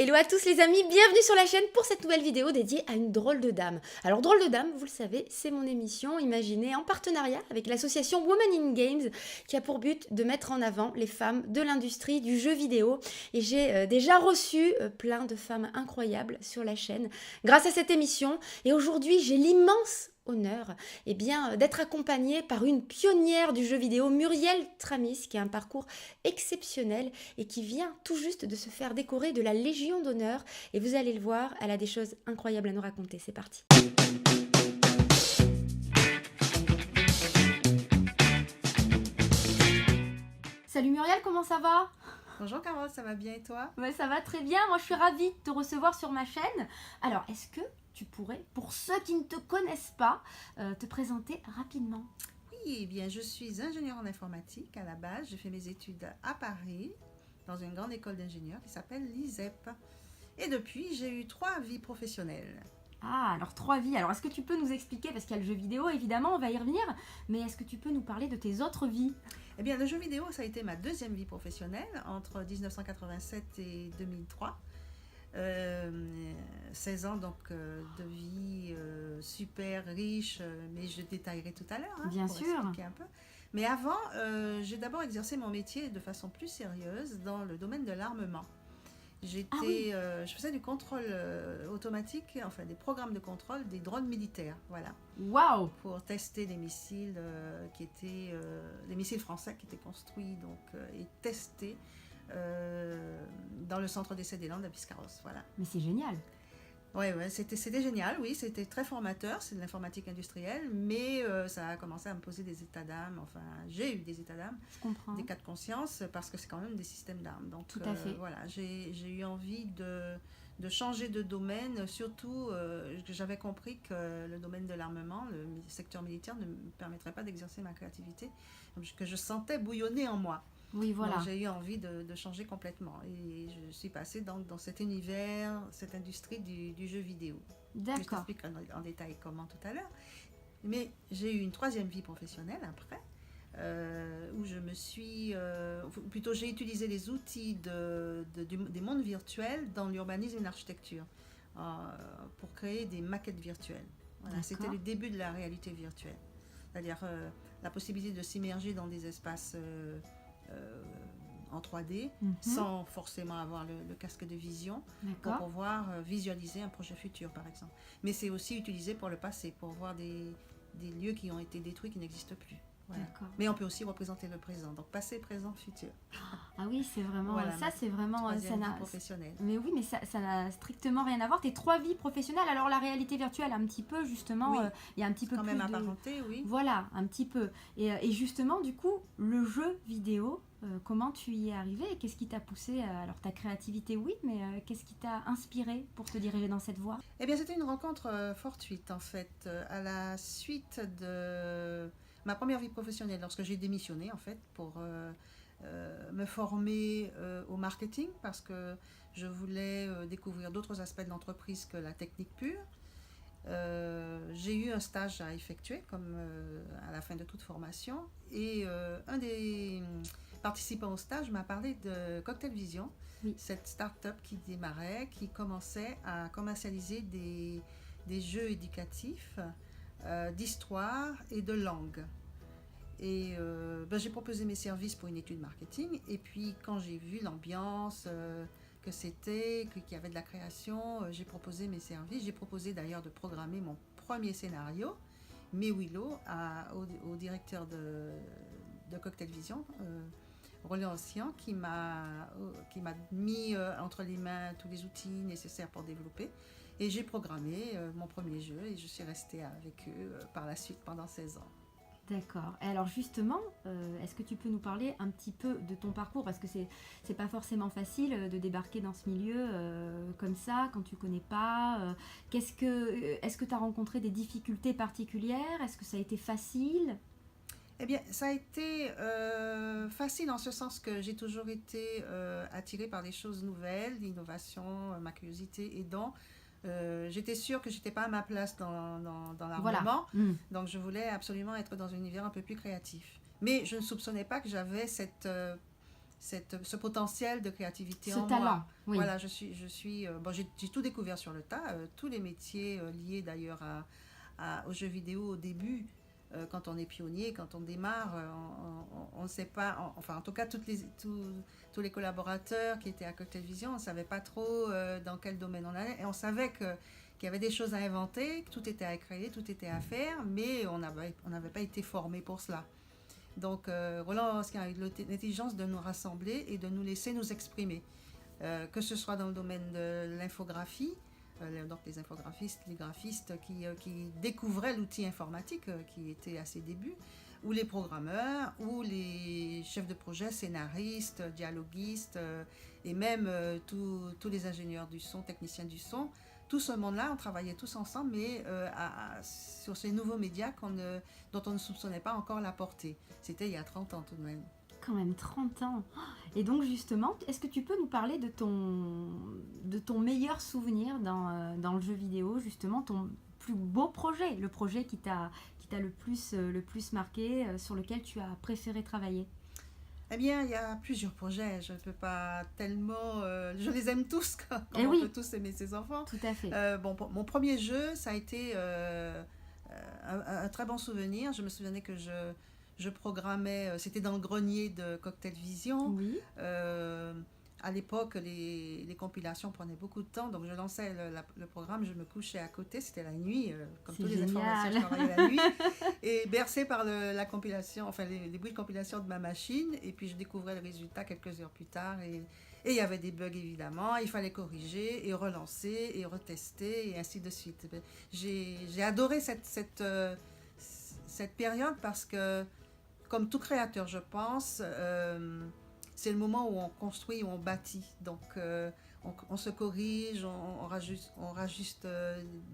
Hello à tous les amis, bienvenue sur la chaîne pour cette nouvelle vidéo dédiée à une drôle de dame. Alors drôle de dame, vous le savez, c'est mon émission imaginée en partenariat avec l'association Women in Games qui a pour but de mettre en avant les femmes de l'industrie du jeu vidéo. Et j'ai déjà reçu plein de femmes incroyables sur la chaîne grâce à cette émission. Et aujourd'hui, j'ai l'immense honneur d'être accompagnée par une pionnière du jeu vidéo, Muriel Tramis, qui a un parcours exceptionnel et qui vient tout juste de se faire décorer de la Légion d'honneur. Et vous allez le voir, elle a des choses incroyables à nous raconter. C'est parti. Salut Muriel, comment ça va ? Bonjour Carole, ça va bien et toi ? Ouais, ça va très bien, moi je suis ravie de te recevoir sur ma chaîne. Alors, est-ce que tu pourrais, pour ceux qui ne te connaissent pas, te présenter rapidement ? Oui, eh bien, je suis ingénieure en informatique à la base. J'ai fait mes études à Paris, dans une grande école d'ingénieurs qui s'appelle l'ISEP. Et depuis, j'ai eu 3 vies professionnelles. Ah, alors 3 vies. Alors, est-ce que tu peux nous expliquer, parce qu'il y a le jeu vidéo, évidemment, on va y revenir, mais est-ce que tu peux nous parler de tes autres vies ? Eh bien, le jeu vidéo, ça a été ma 2e vie professionnelle entre 1987 et 2003. 16 ans donc de vie super riche, mais je détaillerai tout à l'heure Bien pour sûr. expliquer un peu. Mais avant, j'ai d'abord exercé mon métier de façon plus sérieuse dans le domaine de l'armement. Je faisais du contrôle automatique, enfin des programmes de contrôle des drones militaires, voilà. Waouh ! Pour tester les missiles les missiles français qui étaient construits et testés dans le centre d'essai des Landes à Biscarrosse, voilà. Mais c'est génial. Ouais, c'était génial, oui, c'était très formateur, c'est de l'informatique industrielle, mais ça a commencé à me poser des états d'âme, enfin, j'ai eu des états d'âme, Je comprends. des cas de conscience, parce que c'est quand même des systèmes d'armes. Donc, Tout à fait. voilà, j'ai eu envie de changer de domaine, surtout que j'avais compris que le domaine de l'armement, le secteur militaire, ne me permettrait pas d'exercer ma créativité, que je sentais bouillonner en moi. Oui, voilà. Donc, j'ai eu envie de changer complètement. Et je suis passée dans cet univers, cette industrie du jeu vidéo. D'accord. Je t'explique en détail comment tout à l'heure. Mais j'ai eu une 3e vie professionnelle après, où je me suis... plutôt, j'ai utilisé les outils des mondes virtuels dans l'urbanisme et l'architecture pour créer des maquettes virtuelles. Voilà, c'était le début de la réalité virtuelle. C'est-à-dire la possibilité de s'immerger dans des espaces... en 3D, sans forcément avoir le casque de vision, pour pouvoir visualiser un projet futur, par exemple. Mais c'est aussi utilisé pour le passé, pour voir des lieux qui ont été détruits, qui n'existent plus. Voilà. Mais on peut aussi représenter le présent, donc passé, présent, futur. Ah oui, c'est vraiment... Voilà, ça, c'est vraiment... vie professionnelle. Mais oui, mais ça n'a strictement rien à voir. Tes 3 vies professionnelles, alors la réalité virtuelle, un petit peu, justement, oui. Il y a un petit peu quand plus même apparenté, oui. Voilà, un petit peu. Et justement, du coup, le jeu vidéo, comment tu y es arrivé et qu'est-ce qui t'a poussé alors ta créativité, oui, mais qu'est-ce qui t'a inspiré pour te diriger dans cette voie ? Eh bien, c'était une rencontre fortuite, en fait, à la suite de ma première vie professionnelle, lorsque j'ai démissionné, en fait, pour me former au marketing, parce que je voulais découvrir d'autres aspects de l'entreprise que la technique pure. J'ai eu un stage à effectuer, comme à la fin de toute formation, et un des participants au stage m'a parlé de Cocktail Vision, cette start-up qui démarrait, qui commençait à commercialiser des jeux éducatifs d'histoire et de langue. Et j'ai proposé mes services pour une étude marketing, et puis quand j'ai vu l'ambiance qu'il y avait de la création, j'ai proposé mes services. J'ai proposé d'ailleurs de programmer mon premier scénario, Willow, au directeur de Cocktail Vision, Roland Ancien, qui m'a mis entre les mains tous les outils nécessaires pour développer. Et j'ai programmé mon premier jeu et je suis restée avec eux par la suite pendant 16 ans. D'accord. Et alors justement, est-ce que tu peux nous parler un petit peu de ton parcours ? Parce que c'est pas forcément facile de débarquer dans ce milieu comme ça, quand tu connais pas. Est-ce que tu as rencontré des difficultés particulières ? Est-ce que ça a été facile ? Eh bien, ça a été facile en ce sens que j'ai toujours été attirée par des choses nouvelles, l'innovation, ma curiosité aidant. J'étais sûre que je n'étais pas à ma place dans l'armement, donc je voulais absolument être dans un univers un peu plus créatif. Mais je ne soupçonnais pas que j'avais ce potentiel de créativité Ce en talent, moi. oui. Voilà, bon, j'ai tout découvert sur le tas, tous les métiers liés d'ailleurs aux jeux vidéo au début. Quand on est pionnier, quand on démarre, on ne sait pas, enfin en tout cas tous les collaborateurs qui étaient à Cocktail Vision, on ne savait pas trop dans quel domaine on allait, et on savait qu'il y avait des choses à inventer, que tout était à créer, tout était à faire, mais on n'avait pas été formé pour cela. Donc Roland Horowski a eu l'intelligence de nous rassembler et de nous laisser nous exprimer, que ce soit dans le domaine de l'infographie, donc les infographistes, les graphistes qui découvraient l'outil informatique qui était à ses débuts, ou les programmeurs, ou les chefs de projet, scénaristes, dialoguistes, et même tous les ingénieurs du son, techniciens du son. Tout ce monde-là, on travaillait tous ensemble, mais sur ces nouveaux médias dont on ne soupçonnait pas encore la portée. C'était il y a 30 ans tout de même. Quand même 30 ans. Et donc justement, est-ce que tu peux nous parler de ton meilleur souvenir dans le jeu vidéo, justement ton plus beau projet, le projet qui t'a le plus marqué, sur lequel tu as préféré travailler? Eh bien, il y a plusieurs projets. Je ne peux pas tellement... je les aime tous, comme Eh on oui, peut tous aimer ses enfants. tout à fait. Bon, mon premier jeu, ça a été un très bon souvenir. Je me souvenais que je programmais, c'était dans le grenier de Cocktail Vision. Oui, À l'époque, les compilations prenaient beaucoup de temps, donc je lançais le programme, je me couchais à côté, c'était la nuit, comme c'est tous les génial. informations, je travaillais la nuit, et bercé par la compilation, enfin les bruits de compilation de ma machine, et puis je découvrais le résultat quelques heures plus tard, et il y avait des bugs évidemment, il fallait corriger, et relancer, et retester, et ainsi de suite. J'ai adoré cette période parce que, comme tout créateur, je pense, c'est le moment où on construit, où on bâtit. Donc, on se corrige, on rajuste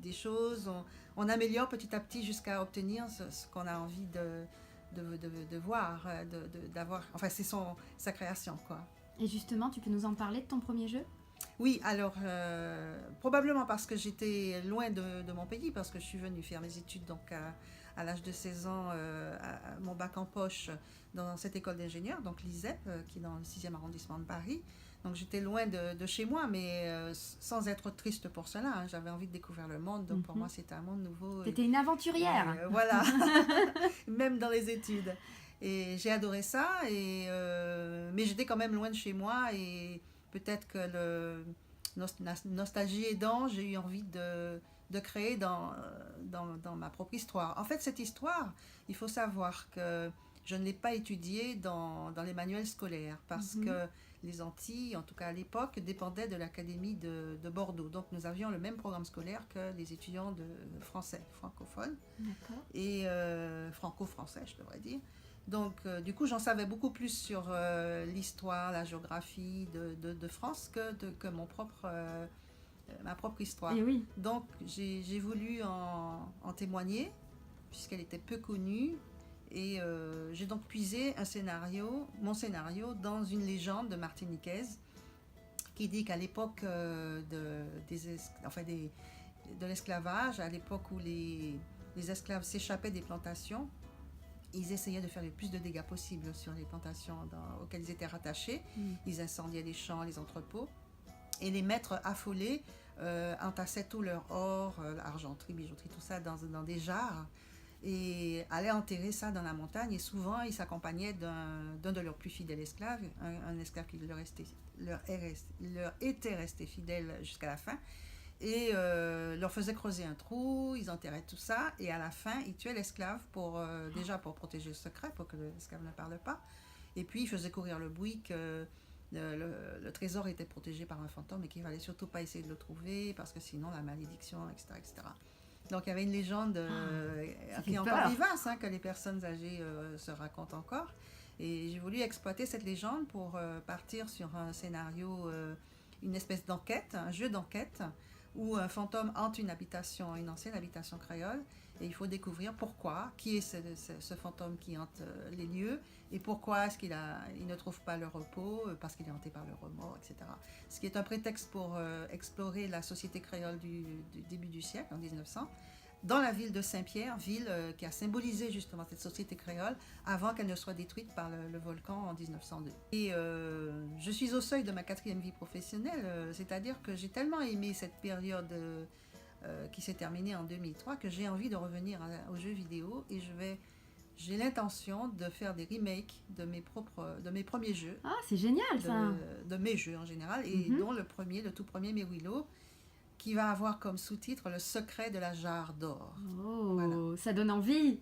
des choses, on améliore petit à petit jusqu'à obtenir ce qu'on a envie de voir, d'avoir. Enfin, c'est sa création, quoi. Et justement, tu peux nous en parler de ton premier jeu? Oui, alors, probablement parce que j'étais loin de mon pays, parce que je suis venue faire mes études donc à l'âge de 16 ans, mon bac en poche dans cette école d'ingénieurs, donc l'ISEP, qui est dans le 6e arrondissement de Paris. Donc j'étais loin de chez moi, mais sans être triste pour cela, hein. J'avais envie de découvrir le monde, donc pour moi c'était un monde nouveau. T'étais une aventurière. Voilà, même dans les études. Et j'ai adoré ça, mais j'étais quand même loin de chez moi, et peut-être que la nostalgie aidant, j'ai eu envie de créer dans ma propre histoire. En fait, cette histoire, il faut savoir que je ne l'ai pas étudiée dans les manuels scolaires, parce que les Antilles, en tout cas à l'époque, dépendaient de l'Académie de Bordeaux. Donc nous avions le même programme scolaire que les étudiants de français francophones. D'accord. Et franco-français, je devrais dire. Donc, du coup, j'en savais beaucoup plus sur l'histoire, la géographie de France que ma propre histoire. Et oui. Donc, j'ai voulu en témoigner, puisqu'elle était peu connue. Et j'ai donc puisé mon scénario, dans une légende martiniquaise qui dit qu'à l'époque de l'esclavage, à l'époque où les esclaves s'échappaient des plantations, ils essayaient de faire le plus de dégâts possible sur les plantations auxquelles ils étaient rattachés. Ils incendiaient les champs, les entrepôts. Et les maîtres affolés entassaient tout leur or, argenterie, bijouterie, tout ça dans des jarres, et allaient enterrer ça dans la montagne. Et souvent, ils s'accompagnaient d'un de leurs plus fidèles esclaves, un esclave qui leur était resté fidèle jusqu'à la fin, et leur faisait creuser un trou, ils enterraient tout ça, et à la fin, ils tuaient l'esclave déjà pour protéger le secret, pour que l'esclave ne parle pas, et puis ils faisaient courir le bruit que le trésor était protégé par un fantôme et qu'il ne fallait surtout pas essayer de le trouver, parce que sinon la malédiction, etc. etc. Donc il y avait une légende qui est encore vivace, hein, que les personnes âgées se racontent encore. Et j'ai voulu exploiter cette légende pour partir sur un scénario, une espèce d'enquête, un jeu d'enquête, où un fantôme hante une ancienne habitation créole, et il faut découvrir pourquoi, qui est ce fantôme qui hante les lieux, et pourquoi est-ce qu'il ne trouve pas le repos, parce qu'il est hanté par le remords, etc. Ce qui est un prétexte pour explorer la société créole du début du siècle, en 1900, dans la ville de Saint-Pierre, ville qui a symbolisé justement cette société créole avant qu'elle ne soit détruite par le volcan en 1902. Et je suis au seuil de ma 4e vie professionnelle, c'est-à-dire que j'ai tellement aimé cette période qui s'est terminée en 2003 que j'ai envie de revenir aux jeux vidéo et j'ai l'intention de faire des remakes de mes premiers jeux, Ah, c'est génial ça. de mes jeux en général, et dont le tout premier, Merilo, qui va avoir comme sous-titre Le secret de la jarre d'or. Oh, Voilà. ça donne envie.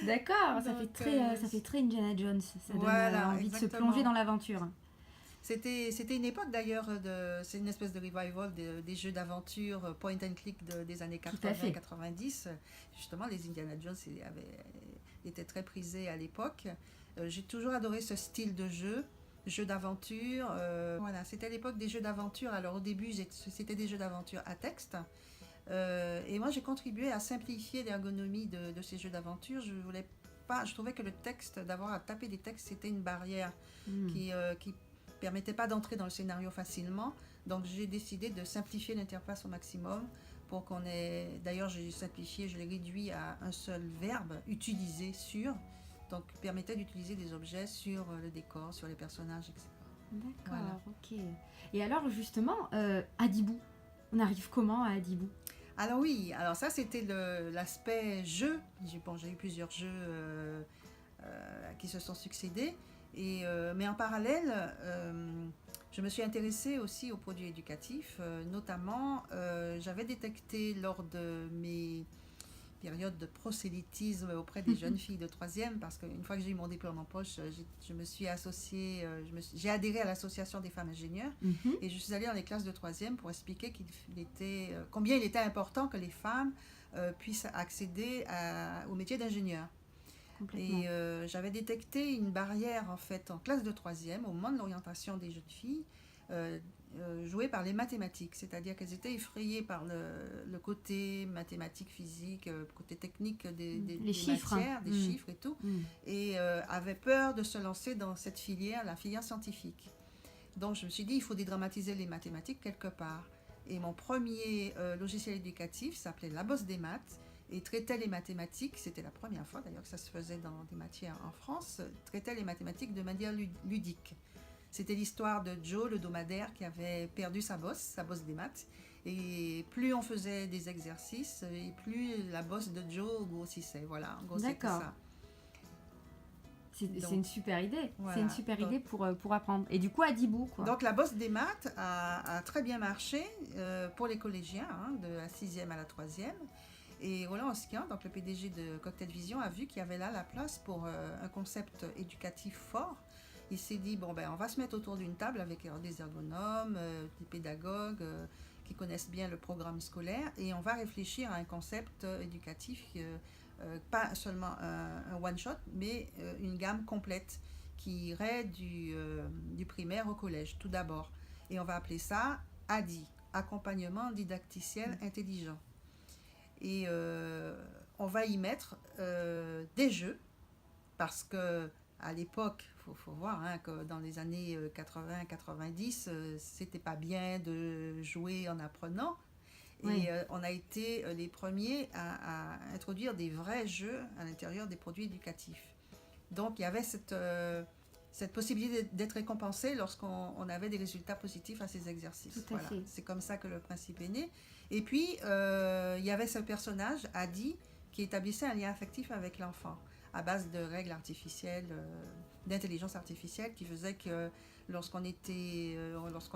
D'accord, ça Donc, fait très Indiana Jones. Ça donne voilà, envie de se exactement. plonger dans l'aventure. C'était une époque d'ailleurs, c'est une espèce de revival des jeux d'aventure point and click des années 80-90. Justement, les Indiana Jones étaient très prisés à l'époque. J'ai toujours adoré ce style de jeu d'aventure. Voilà, c'était l'époque des jeux d'aventure. Alors au début, c'était des jeux d'aventure à texte. Et moi, j'ai contribué à simplifier l'ergonomie de ces jeux d'aventure. Je trouvais que le texte, d'avoir à taper des textes, c'était une barrière qui permettait pas d'entrer dans le scénario facilement. Donc j'ai décidé de simplifier l'interface au maximum pour qu'on ait... D'ailleurs, j'ai simplifié, je l'ai réduit à un seul verbe, utiliser sur, donc permettait d'utiliser des objets sur le décor, sur les personnages, etc. D'accord, Voilà. ok. Et alors justement, Adibou, on arrive comment à Adibou? Alors oui, alors ça c'était l'aspect jeu. J'ai eu plusieurs jeux qui se sont succédés. Mais en parallèle, je me suis intéressée aussi aux produits éducatifs. Notamment, j'avais détecté lors de mes périodes de prosélytisme auprès des jeunes filles de 3e, parce qu'une fois que j'ai eu mon diplôme en poche, je me suis associée, j'ai adhéré à l'association des femmes ingénieures, et je suis allée dans les classes de 3e pour expliquer combien il était important que les femmes puissent accéder au métier d'ingénieur. Et j'avais détecté une barrière en fait en classe de 3e au moment de l'orientation des jeunes filles, jouée par les mathématiques, c'est-à-dire qu'elles étaient effrayées par le côté mathématique, physique, côté technique des chiffres, matières, des chiffres et tout, et avaient peur de se lancer dans cette filière, la filière scientifique. Donc je me suis dit, il faut dédramatiser les mathématiques quelque part. Et mon premier logiciel éducatif s'appelait La Bosse des maths, et traitait les mathématiques, c'était la première fois d'ailleurs que ça se faisait dans des matières en France, traitait les mathématiques de manière ludique. C'était l'histoire de Joe, le dromadaire, qui avait perdu sa bosse des maths, et plus on faisait des exercices, et plus la bosse de Joe grossissait. Voilà, en gros c'était ça. C'est une super idée. Voilà, c'est une super idée pour apprendre. Et du coup, Adibou, quoi. Donc la bosse des maths a très bien marché pour les collégiens, de la 6e à la 3e. Et Roland Hosquian, donc le PDG de Cocktail Vision, a vu qu'il y avait là la place pour un concept éducatif fort. Il s'est dit, on va se mettre autour d'une table avec des ergonomes, des pédagogues qui connaissent bien le programme scolaire, et on va réfléchir à un concept éducatif, pas seulement un one-shot, mais une gamme complète qui irait du primaire au collège, tout d'abord. Et on va appeler ça ADI, accompagnement didacticiel intelligent. Et on va y mettre des jeux, parce que à l'époque, faut voir que dans les années 80-90, c'était pas bien de jouer en apprenant. Et on a été les premiers à introduire des vrais jeux à l'intérieur des produits éducatifs. Donc il y avait cette possibilité d'être récompensé lorsqu'on avait des résultats positifs à ces exercices. Tout à fait. C'est comme ça que le principe est né. Et puis, il y avait ce personnage, Adi, qui établissait un lien affectif avec l'enfant, à base de règles artificielles, d'intelligence artificielle, qui faisait que lorsqu'on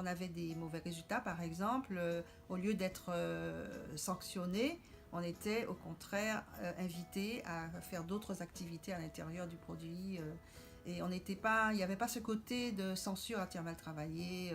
avait des mauvais résultats, par exemple, au lieu d'être sanctionné, on était au contraire invité à faire d'autres activités à l'intérieur du produit. Et il n'y avait pas ce côté de censure à tirer mal travaillé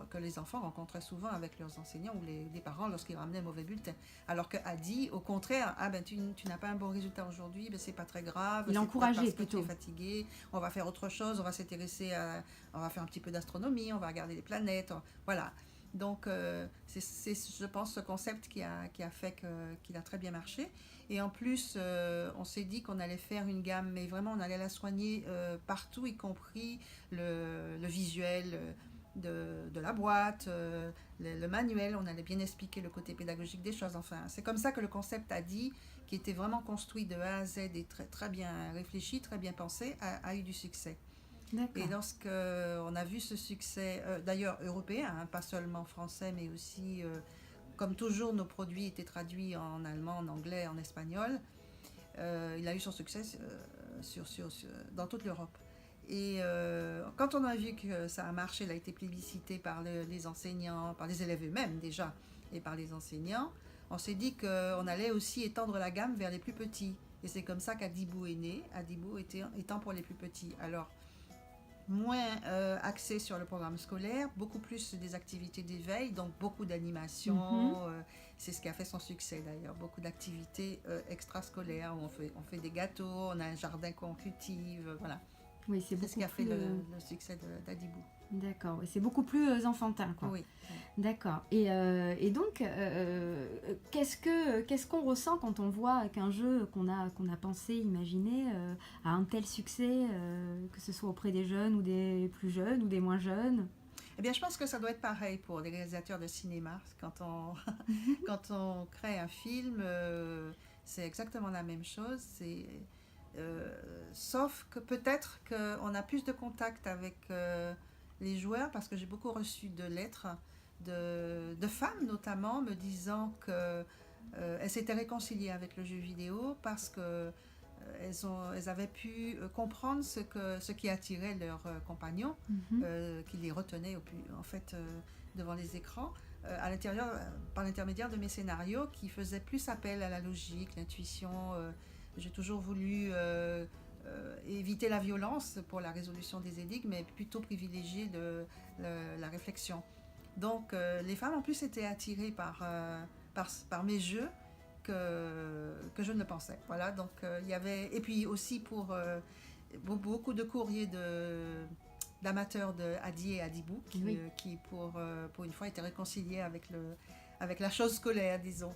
que les enfants rencontraient souvent avec leurs enseignants ou les parents lorsqu'ils ramenaient un mauvais bulletin. Alors que Adi, au contraire, tu n'as pas un bon résultat aujourd'hui, c'est pas très grave. Il encourageait plutôt. Tu es fatigué, on va faire autre chose, on va on va faire un petit peu d'astronomie, on va regarder les planètes, voilà. Donc, c'est, je pense, ce concept qui a fait qu'il a très bien marché. Et en plus, on s'est dit qu'on allait faire une gamme, mais vraiment, on allait la soigner partout, y compris le visuel, de la boîte, le manuel, on allait bien expliquer le côté pédagogique des choses. Enfin, c'est comme ça que le concept Adi, qui était vraiment construit de A à Z et très, très bien réfléchi, très bien pensé, a eu du succès. D'accord. Et lorsque on a vu ce succès, d'ailleurs européen, hein, pas seulement français, mais aussi, comme toujours, nos produits étaient traduits en allemand, en anglais, en espagnol, il a eu son succès dans toute l'Europe. Et quand on a vu que ça a marché, il a été plébiscité par les enseignants, par les élèves eux-mêmes déjà, et par les enseignants, on s'est dit qu'on allait aussi étendre la gamme vers les plus petits. Et c'est comme ça qu'Adibou est né, Adibou étant pour les plus petits. Alors, moins axé sur le programme scolaire, beaucoup plus des activités d'éveil, donc beaucoup d'animation. C'est ce qui a fait son succès d'ailleurs, beaucoup d'activités extrascolaires. On fait des gâteaux, on a un jardin qu'on cultive, voilà. Oui, c'est ce qui a fait le succès d'Adibou. D'accord, et c'est beaucoup plus enfantin, quoi. Oui. D'accord. Et donc, qu'est-ce qu'on ressent quand on voit qu'un jeu qu'on a pensé, imaginé, a un tel succès, que ce soit auprès des jeunes ou des plus jeunes ou des moins jeunes? Eh bien, je pense que ça doit être pareil pour les réalisateurs de cinéma. Quand on crée un film, c'est exactement la même chose. Sauf que peut-être qu'on a plus de contact avec les joueurs, parce que j'ai beaucoup reçu de lettres de femmes notamment me disant qu'elles s'étaient réconciliées avec le jeu vidéo parce que elles avaient pu comprendre ce qui attirait leurs compagnons, qui les retenaient en fait devant les écrans, à l'intérieur, par l'intermédiaire de mes scénarios qui faisaient plus appel à la logique, l'intuition. J'ai toujours voulu éviter la violence pour la résolution des énigmes, mais plutôt privilégier la réflexion. Donc les femmes en plus étaient attirées par mes jeux que je ne pensais. Voilà, donc il y avait... Et puis aussi pour beaucoup de courriers d'amateurs de Adi et Adibou qui pour une fois étaient réconciliés avec la chose scolaire, disons.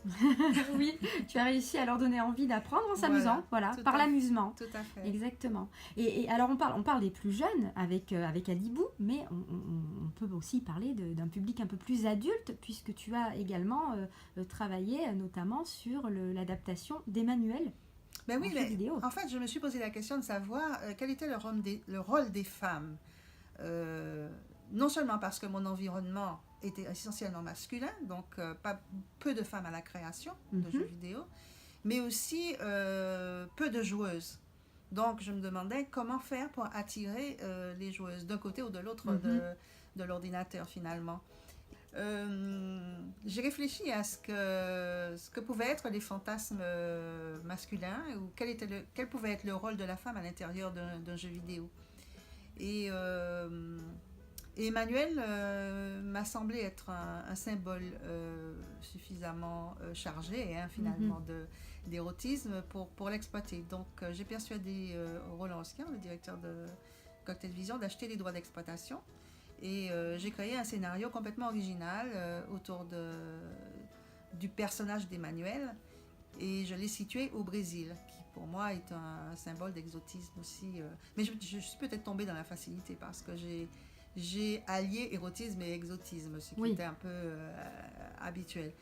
Oui, tu as réussi à leur donner envie d'apprendre en s'amusant, voilà, par l'amusement. Tout à fait. Exactement. Et alors on parle des plus jeunes avec Adibou, mais on peut aussi parler d'un public un peu plus adulte, puisque tu as également travaillé notamment sur l'adaptation d'Emmanuel. Ben oui, en fait, je me suis posé la question de savoir quel était le rôle des femmes. Non seulement parce que mon environnement était essentiellement masculin, donc pas peu de femmes à la création de jeux vidéo, mais aussi peu de joueuses. Donc je me demandais comment faire pour attirer les joueuses d'un côté ou de l'autre de l'ordinateur finalement. J'ai réfléchi à ce que pouvaient être les fantasmes masculins ou quel pouvait être le rôle de la femme à l'intérieur d'un jeu vidéo. Et Emmanuel m'a semblé être un symbole suffisamment chargé finalement d'érotisme pour l'exploiter. Donc j'ai persuadé Roland Osquin, le directeur de Cocktail Vision, d'acheter les droits d'exploitation. Et j'ai créé un scénario complètement original autour du personnage d'Emmanuel. Et je l'ai situé au Brésil, qui pour moi est un symbole d'exotisme aussi. Mais je suis peut-être tombée dans la facilité parce que j'ai allié érotisme et exotisme, ce qui était un peu habituel.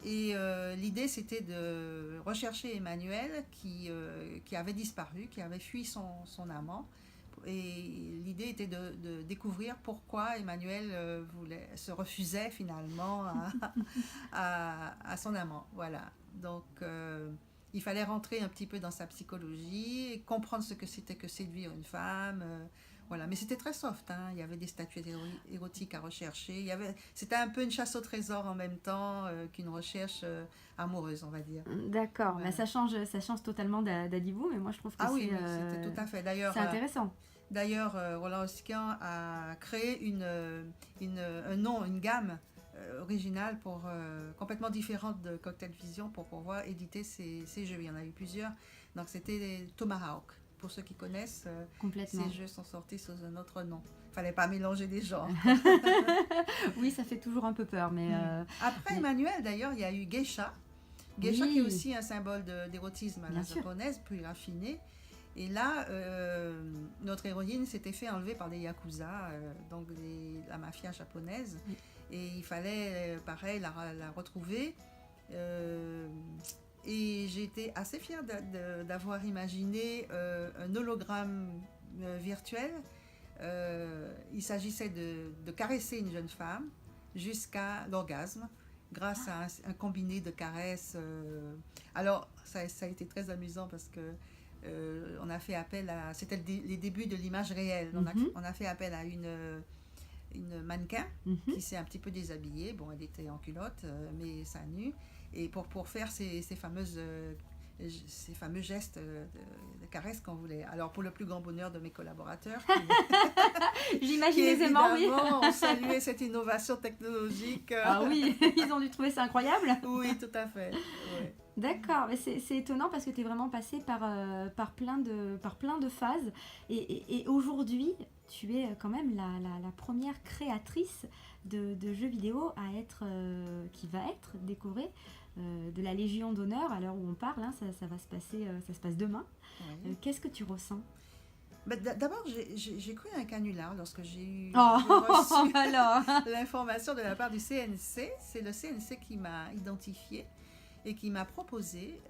Et l'idée, c'était de rechercher Emmanuel qui avait disparu, qui avait fui son amant. Et l'idée était de découvrir pourquoi Emmanuel se refusait finalement à son amant. Voilà. Donc, il fallait rentrer un petit peu dans sa psychologie et comprendre ce que c'était que séduire une femme. Voilà. Mais c'était très soft. Hein. Il y avait des statuettes érotiques à rechercher. C'était un peu une chasse au trésor en même temps qu'une recherche amoureuse, on va dire. D'accord. Voilà. Bah, ça change totalement d'Adibou, mais moi je trouve que c'était tout à fait. D'ailleurs, c'est intéressant. D'ailleurs, Roland Osquin a créé une gamme originale complètement différente de Cocktail Vision pour pouvoir éditer ces jeux. Il y en a eu plusieurs. Donc, c'était Tomahawk. Pour ceux qui connaissent, ces jeux sont sortis sous un autre nom. Il ne fallait pas mélanger les genres. Oui, ça fait toujours un peu peur. Mais Après Emmanuel, d'ailleurs, il y a eu Geisha. Geisha qui est aussi un symbole d'érotisme à la japonaise, plus raffiné. Et là, notre héroïne s'était fait enlever par des yakuza, donc la mafia japonaise. Oui. Et il fallait, pareil, la retrouver. Euh, et j'ai été assez fière d'avoir imaginé un hologramme virtuel. Il s'agissait de caresser une jeune femme jusqu'à l'orgasme grâce à un combiné de caresses. Alors, ça a été très amusant parce que on a fait appel à... C'était les débuts de l'image réelle. On a fait appel à une mannequin qui s'est un petit peu déshabillée. Bon, elle était en culotte, mais seins nus. Et pour faire ces fameux gestes de caresses qu'on voulait. Alors, pour le plus grand bonheur de mes collaborateurs, J'imagine qui aisément, oui. évidemment ont salué cette innovation technologique. Ah oui, ils ont dû trouver ça incroyable. Oui, tout à fait. Ouais. D'accord, mais c'est étonnant parce que tu es vraiment passé par plein de phases. Et aujourd'hui, tu es quand même la première créatrice de jeux vidéo qui va être décorée de la Légion d'honneur à l'heure où on parle. Hein, ça va se passer, ça se passe demain. Oui. Qu'est-ce que tu ressens? D'abord, j'ai cru à un canular lorsque j'ai Oh, reçu alors l'information de la part du CNC. C'est le CNC qui m'a identifié et qui m'a proposé.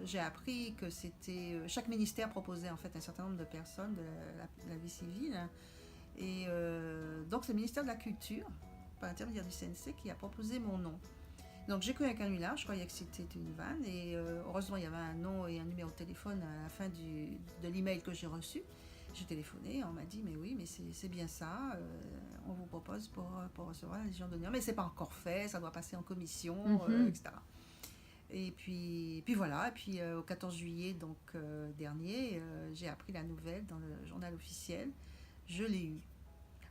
J'ai appris que c'était... chaque ministère proposait en fait un certain nombre de personnes de la vie civile. Et donc, c'est le ministère de la Culture, par l'intermédiaire du CNC, qui a proposé mon nom. Donc, j'ai cru un canular, je croyais que c'était une vanne. Et heureusement, il y avait un nom et un numéro de téléphone à la fin de l'email que j'ai reçu. J'ai téléphoné, on m'a dit, mais oui, mais c'est bien ça, on vous propose pour recevoir la Légion d'honneur. Mais c'est pas encore fait, ça doit passer en commission, etc. Et puis voilà, et puis au 14 juillet donc, dernier, j'ai appris la nouvelle dans le journal officiel. Je l'ai eu.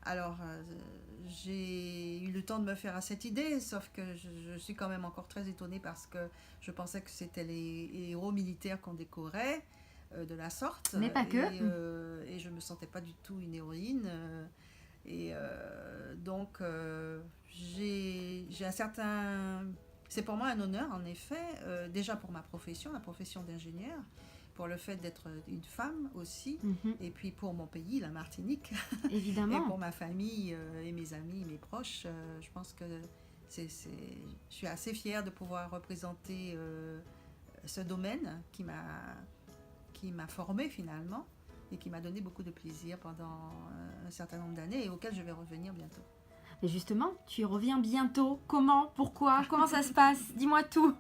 Alors, j'ai eu le temps de me faire à cette idée, sauf que je suis quand même encore très étonnée parce que je pensais que c'était les héros militaires qu'on décorait de la sorte. Mais pas que. Et je ne me sentais pas du tout une héroïne. Donc, j'ai un certain... C'est pour moi un honneur, en effet, déjà pour ma profession, la profession d'ingénieur, pour le fait d'être une femme aussi, et puis pour mon pays, la Martinique, Évidemment. et pour ma famille et mes amis, mes proches. Je pense que je suis assez fière de pouvoir représenter ce domaine qui m'a formée finalement et qui m'a donné beaucoup de plaisir pendant un certain nombre d'années et auquel je vais revenir bientôt. Et justement, tu y reviens bientôt. Comment? Pourquoi? Comment ça se passe? Dis-moi tout.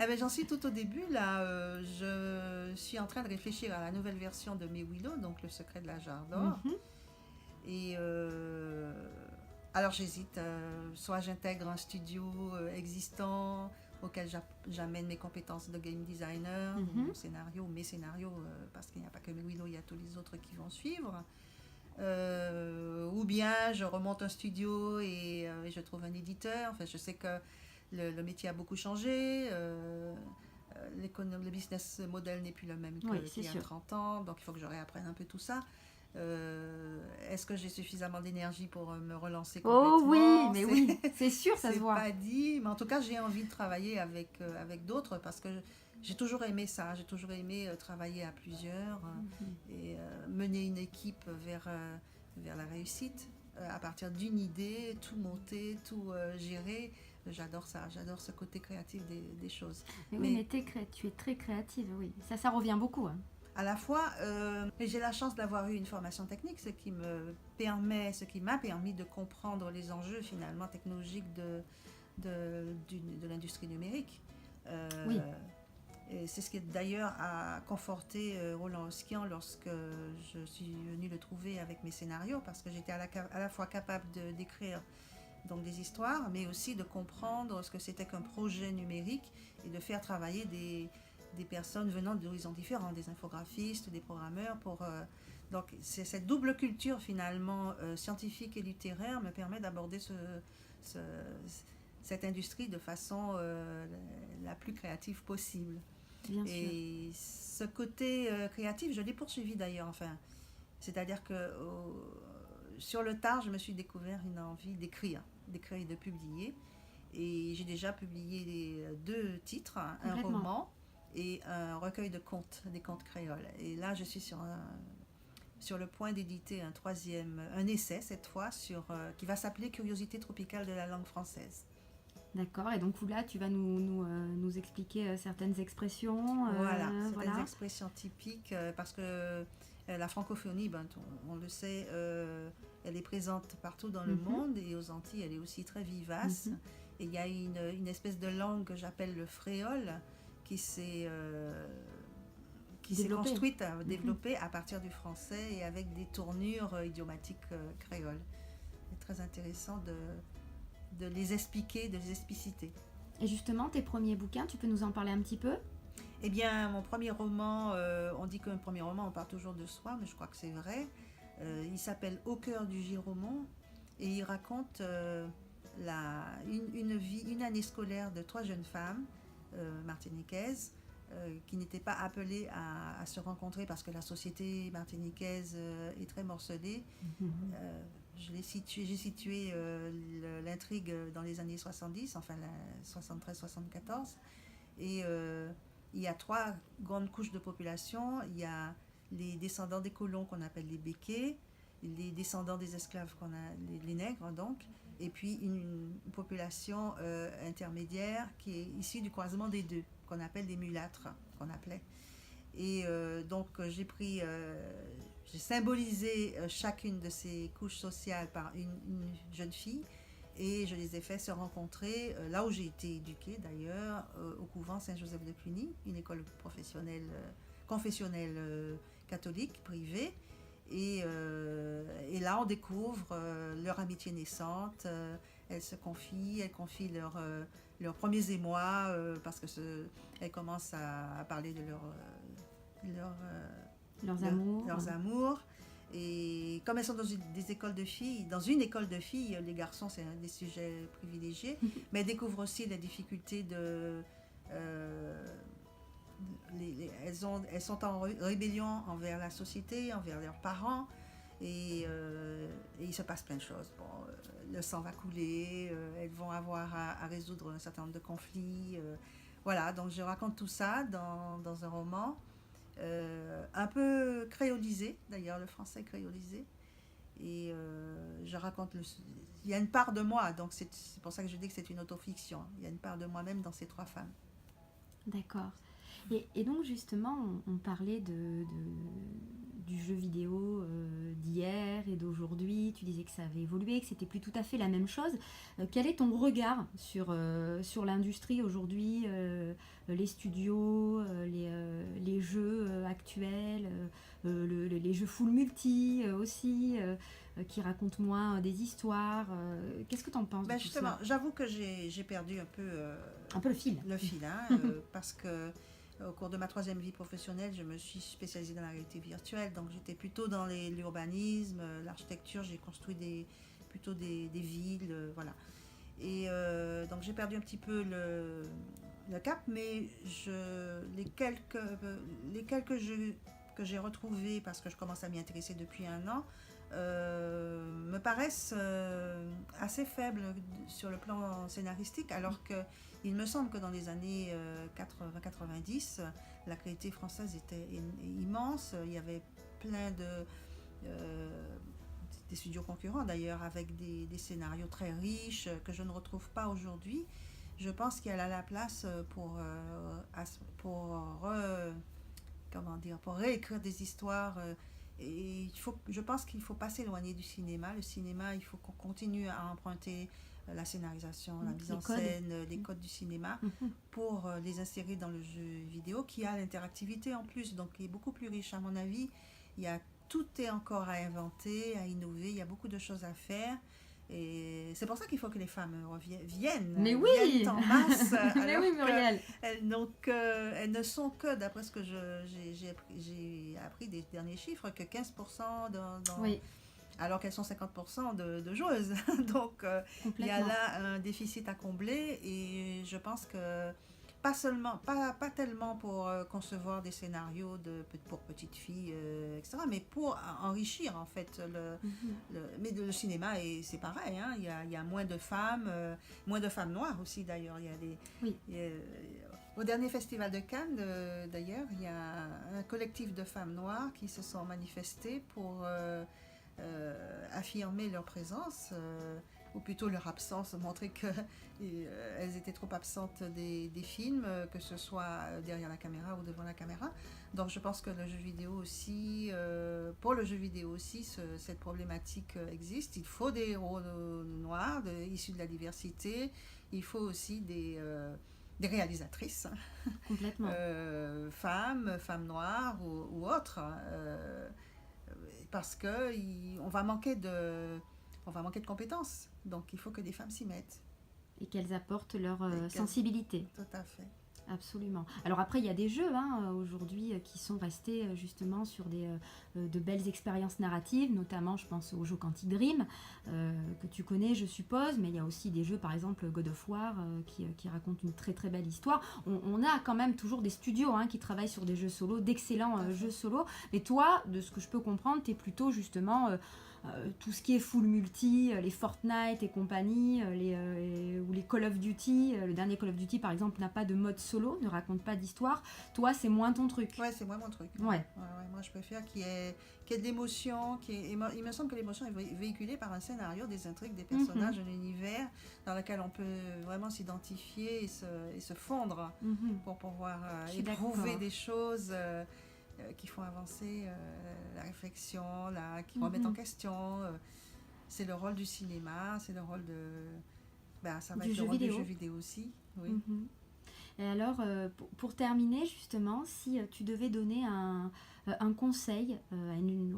Eh ben, j'en suis tout au début là. Je suis en train de réfléchir à la nouvelle version de Mes Willow, donc Le Secret de la Jarre d'Or. Et alors j'hésite. Soit j'intègre un studio existant auquel j'amène mes compétences de game designer, mon scénario, mes scénarios, parce qu'il n'y a pas que Mes Willow, il y a tous les autres qui vont suivre. Ou bien je remonte un studio et je trouve un éditeur. Enfin, je sais que le métier a beaucoup changé, le business model n'est plus le même qu'il y a 30 ans, donc il faut que je réapprenne un peu tout ça. Est-ce que j'ai suffisamment d'énergie pour me relancer complètement? Oh oui, mais oui, c'est sûr, ça se voit. C'est pas dit, mais en tout cas j'ai envie de travailler avec d'autres parce que j'ai toujours aimé ça, j'ai toujours aimé travailler à plusieurs et mener une équipe vers la réussite à partir d'une idée, tout monter, tout gérer. J'adore ça, j'adore ce côté créatif des choses. Mais oui, mais tu es très créative, oui. Ça revient beaucoup. Hein. À la fois, j'ai la chance d'avoir eu une formation technique, ce qui m'a permis de comprendre les enjeux finalement technologiques de l'industrie numérique. Oui. Et c'est ce qui d'ailleurs a conforté Roland Oskian lorsque je suis venue le trouver avec mes scénarios, parce que j'étais à la fois capable d'écrire donc des histoires, mais aussi de comprendre ce que c'était qu'un projet numérique et de faire travailler des personnes venant d'horizons différents, des infographistes, des programmeurs. Donc c'est cette double culture finalement scientifique et littéraire me permet d'aborder cette industrie de façon la plus créative possible. Bien et sûr. Ce côté créatif, je l'ai poursuivi d'ailleurs. Enfin, c'est-à-dire que sur le tard, je me suis découvert une envie d'écrire et de publier. Et j'ai déjà publié 2 titres, un roman et un recueil de contes, des contes créoles. Et là, je suis sur le point d'éditer un essai cette fois, qui va s'appeler Curiosité tropicale de la langue française. D'accord, et donc là, tu vas nous expliquer certaines expressions. Voilà, certaines Voilà. expressions typiques, parce que la francophonie, on le sait, elle est présente partout dans le monde, et aux Antilles, elle est aussi très vivace. Et il y a une espèce de langue que j'appelle le fréole, qui s'est construite, développée à partir du français et avec des tournures idiomatiques créoles. C'est très intéressant de les expliquer, de les expliciter. Et justement, tes premiers bouquins, tu peux nous en parler un petit peu? Eh bien, mon premier roman, on dit qu'un premier roman, on part toujours de soi, mais je crois que c'est vrai. Il s'appelle Au cœur du Giromont, et il raconte une année scolaire de 3 jeunes femmes martiniquaises qui n'étaient pas appelées à se rencontrer parce que la société martiniquaise est très morcelée. J'ai situé l'intrigue dans les années 70, enfin 73-74, et il y a 3 grandes couches de population. Il y a les descendants des colons qu'on appelle les béquets, les descendants des esclaves les nègres donc, et puis une population intermédiaire qui est issue du croisement des deux, qu'on appelle des mulâtres, qu'on appelait. Et donc j'ai symbolisé chacune de ces couches sociales par une jeune fille, et je les ai fait se rencontrer là où j'ai été éduquée d'ailleurs, au couvent Saint-Joseph de Cluny, une école professionnelle, confessionnelle catholique, privée. Et là on découvre leur amitié naissante, elles se confient, elles confient leurs premiers émois, parce que elles commencent à parler de leurs amours. Et comme elles sont dans une école de filles, les garçons, c'est un des sujets privilégiés, mais elles découvrent aussi les difficultés elles sont en rébellion envers la société, envers leurs parents, et il se passe plein de choses. Le sang va couler, elles vont avoir à résoudre un certain nombre de conflits. Voilà, donc je raconte tout ça dans un roman. Un peu créolisé, d'ailleurs le français créolisé, et je raconte il y a une part de moi, donc c'est pour ça que je dis que c'est une autofiction. Il y a une part de moi-même dans ces 3 femmes. D'accord. Et donc justement, on parlait du jeu vidéo d'hier et d'aujourd'hui. Tu disais que ça avait évolué, que c'était plus tout à fait la même chose. Quel est ton regard sur l'industrie aujourd'hui, les studios, les jeux actuels, les jeux full multi aussi, qui racontent moins des histoires? Qu'est-ce que tu en penses de tout Justement, ça? j'avoue que j'ai perdu un peu le fil. Parce que au cours de ma 3e vie professionnelle, je me suis spécialisée dans la réalité virtuelle, donc j'étais plutôt dans l'urbanisme, l'architecture. J'ai construit plutôt des villes, voilà. Et donc j'ai perdu un petit peu le cap, mais les quelques jeux que j'ai retrouvés, parce que je commence à m'y intéresser depuis 1 an, me paraissent assez faibles sur le plan scénaristique, alors qu'il me semble que dans les années 80-90, la qualité française était immense. Il y avait plein des studios concurrents d'ailleurs, avec des scénarios très riches que je ne retrouve pas aujourd'hui. Je pense qu'il y a là la place pour réécrire des histoires. Et je pense qu'il ne faut pas s'éloigner du cinéma. Le cinéma, il faut qu'on continue à emprunter la scénarisation, la mise en scène, les codes du cinéma, pour les insérer dans le jeu vidéo, qui a l'interactivité en plus, donc qui est beaucoup plus riche à mon avis. Tout est encore à inventer, à innover, il y a beaucoup de choses à faire. Et c'est pour ça qu'il faut que les femmes viennent en masse. Mais oui, Muriel. Elles ne sont que, d'après ce que j'ai appris des derniers chiffres, que 15% oui. Alors qu'elles sont 50% de joueuses. Donc il y a là un déficit à combler, et je pense que pas tellement pour concevoir des scénarios pour petites filles, etc., mais pour enrichir en fait mais le cinéma, c'est pareil, hein, il y a moins de femmes noires aussi d'ailleurs. Oui. Au dernier festival de Cannes, d'ailleurs, il y a un collectif de femmes noires qui se sont manifestées pour affirmer leur présence, ou plutôt leur absence, montrer qu'elles étaient trop absentes des films, que ce soit derrière la caméra ou devant la caméra. Donc je pense que le jeu vidéo aussi, pour le jeu vidéo aussi, cette problématique existe. Il faut des héros noirs, issus de la diversité. Il faut aussi des réalisatrices, Complètement. femmes noires ou autres, parce que on va manquer de compétences. Donc il faut que des femmes s'y mettent. Et qu'elles apportent leur sensibilité. Tout à fait. Absolument. Alors après, il y a des jeux aujourd'hui qui sont restés justement sur de belles expériences narratives, notamment je pense au jeu Quantic Dream, que tu connais je suppose, mais il y a aussi des jeux par exemple God of War qui racontent une très très belle histoire. On a quand même toujours des studios qui travaillent sur des jeux solo, d'excellents jeux solo, mais toi, de ce que je peux comprendre, tu es plutôt justement... tout ce qui est full multi, les Fortnite et compagnie, ou les Call of Duty. Le dernier Call of Duty, par exemple, n'a pas de mode solo, ne raconte pas d'histoire. Toi, c'est moins ton truc. Ouais, c'est moins mon truc. Ouais. Moi, je préfère qu'il y ait de l'émotion. Il me semble que l'émotion est véhiculée par un scénario, des intrigues, des personnages, un univers dans lequel on peut vraiment s'identifier et se fondre pour pouvoir éprouver des choses qui font avancer la réflexion, qui remettent en question. C'est le rôle du cinéma, c'est le rôle ça va être le rôle du jeu vidéo aussi. Oui. Et alors, pour terminer, justement, si tu devais donner un conseil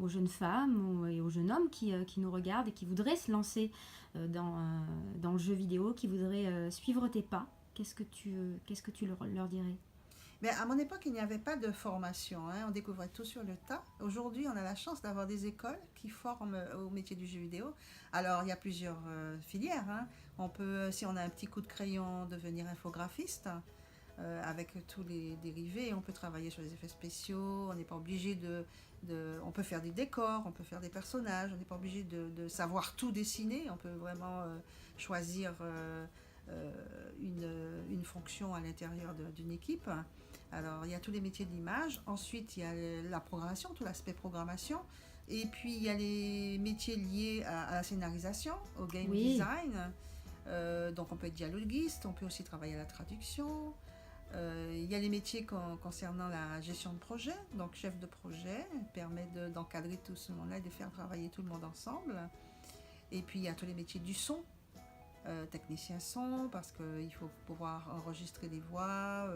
aux jeunes femmes et aux jeunes hommes qui nous regardent et qui voudraient se lancer dans le jeu vidéo, qui voudraient suivre tes pas, qu'est-ce que tu leur dirais ? Mais à mon époque, il n'y avait pas de formation, on découvrait tout sur le tas. Aujourd'hui, on a la chance d'avoir des écoles qui forment au métier du jeu vidéo. Alors, il y a plusieurs filières. On peut, si on a un petit coup de crayon, devenir infographiste avec tous les dérivés. On peut travailler sur les effets spéciaux. On n'est pas obligé on peut faire des décors, on peut faire des personnages. On n'est pas obligé de savoir tout dessiner. On peut vraiment choisir une fonction à l'intérieur d'une équipe. Alors, il y a tous les métiers de l'image. Ensuite, il y a la programmation, tout l'aspect programmation. Et puis, il y a les métiers liés à la scénarisation, au game design. Donc, on peut être dialoguiste, on peut aussi travailler à la traduction. Il y a les métiers concernant la gestion de projet. Donc, chef de projet permet d'encadrer tout ce monde-là et de faire travailler tout le monde ensemble. Et puis, il y a tous les métiers du son. Technicien son, parce qu'il faut pouvoir enregistrer des voix,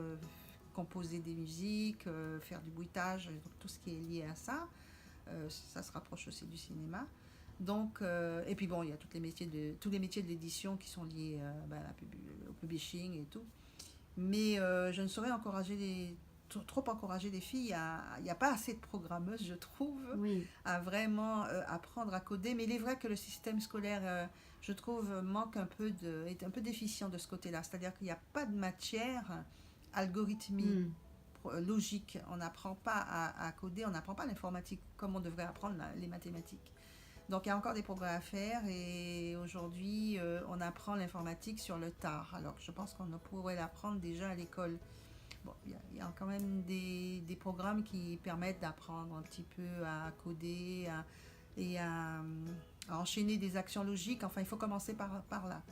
composer des musiques, faire du bruitage, tout ce qui est lié à ça. Ça se rapproche aussi du cinéma. Donc, et puis bon, il y a tous les métiers de l'édition qui sont liés au publishing et tout. Mais je ne saurais trop encourager les filles. Il n'y a pas assez de programmeuses, je trouve, à vraiment apprendre à coder. Mais il est vrai que le système scolaire, je trouve, est un peu déficient de ce côté-là. C'est-à-dire qu'il n'y a pas de matière algorithmique, logique. On n'apprend pas à coder, on n'apprend pas l'informatique comme on devrait apprendre les mathématiques. Donc il y a encore des progrès à faire et aujourd'hui on apprend l'informatique sur le tard. Alors je pense qu'on pourrait l'apprendre déjà à l'école. Bon, il y a quand même des programmes qui permettent d'apprendre un petit peu à coder et à enchaîner des actions logiques. Enfin, il faut commencer par là.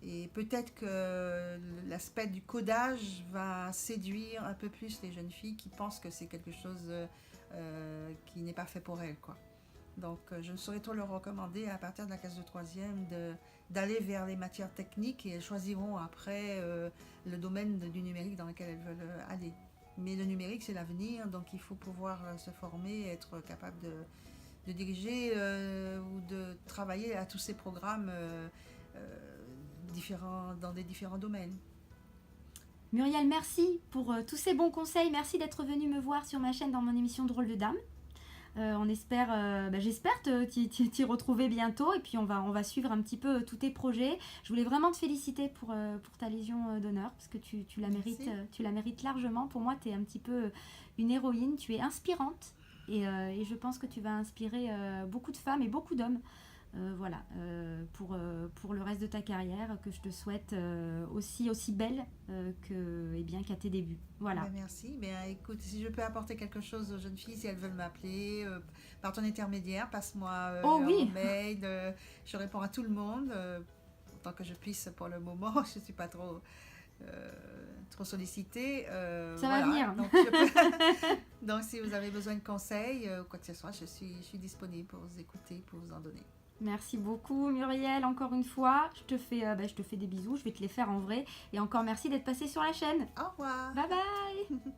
Et peut-être que l'aspect du codage va séduire un peu plus les jeunes filles qui pensent que c'est quelque chose qui n'est pas fait pour elles, quoi. Donc, je ne saurais trop leur recommander à partir de la classe de 3e d'aller vers les matières techniques et elles choisiront après le domaine du numérique dans lequel elles veulent aller. Mais le numérique, c'est l'avenir, donc il faut pouvoir se former, être capable de diriger ou de travailler à tous ces programmes dans des différents domaines. Muriel, merci pour tous ces bons conseils. Merci d'être venue me voir sur ma chaîne dans mon émission Drôle de Dame. On espère, j'espère t'y retrouver bientôt et puis on va suivre un petit peu tous tes projets. Je voulais vraiment te féliciter pour ta Légion d'honneur parce que tu la Merci. mérites, tu la mérites largement. Pour moi, tu es un petit peu une héroïne, tu es inspirante et je pense que tu vas inspirer beaucoup de femmes et beaucoup d'hommes. Pour le reste de ta carrière que je te souhaite aussi belle qu'à tes débuts. Voilà. Ben, merci. Ben, écoute, si je peux apporter quelque chose aux jeunes filles, si elles veulent m'appeler par ton intermédiaire, passe-moi Oh leur oui, mail. Je réponds à tout le monde autant que je puisse pour le moment. Je ne suis pas trop sollicitée. ça va venir. Donc, donc, si vous avez besoin de conseils ou quoi que ce soit, je suis disponible pour vous écouter, pour vous en donner. Merci beaucoup Muriel, encore une fois. Je te fais des bisous, je vais te les faire en vrai. Et encore merci d'être passé sur la chaîne. Au revoir. Bye bye.